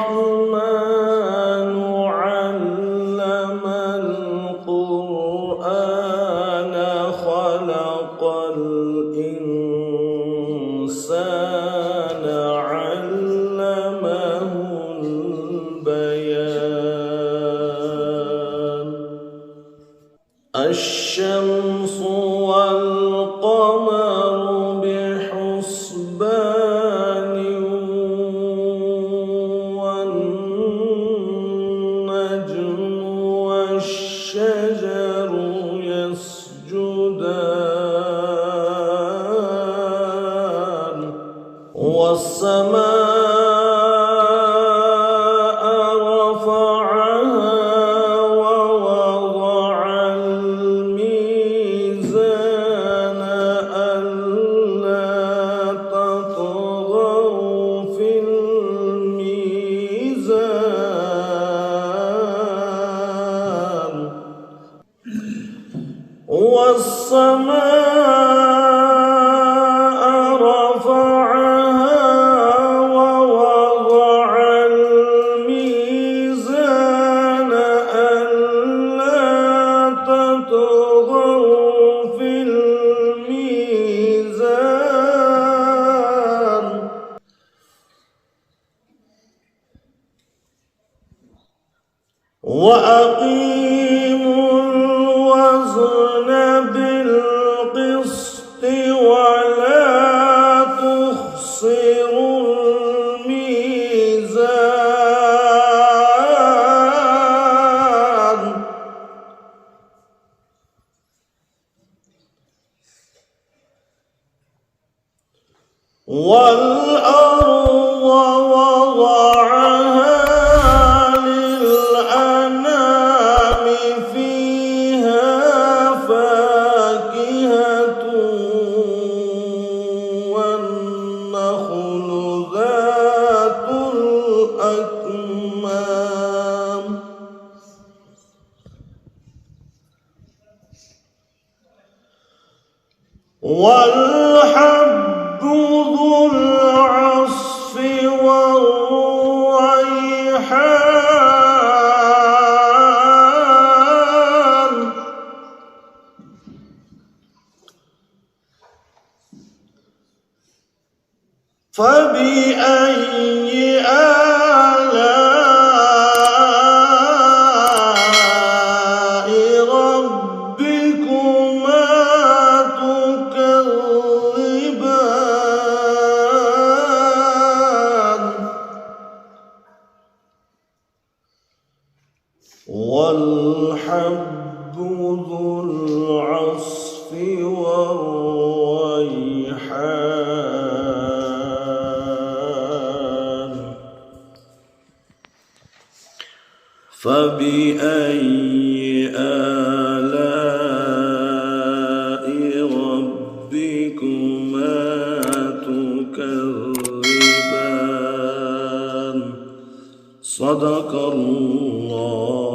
الرحمن علم القرآن خلق الإنسان علمه البيان الشمس والقمر بحسبان والنجم والشجر يسجدان والسماء رفعها ووضع الميزان ألا تطغوا في الميزان والسماء رفعها ووضع الميزان ألا تطغوا في الميزان وأقيموا الوزن بالقسط ولا تخسروا الميزان والأرض وضعها للأنام فيها فاكهة والنخل ذات الأكمام والحب ذو العصف والريحان فبأي آلاء ربكما تكذبان والحب ذو العصف والريحان فبأي آلاء ربكما تكذبان صدق الله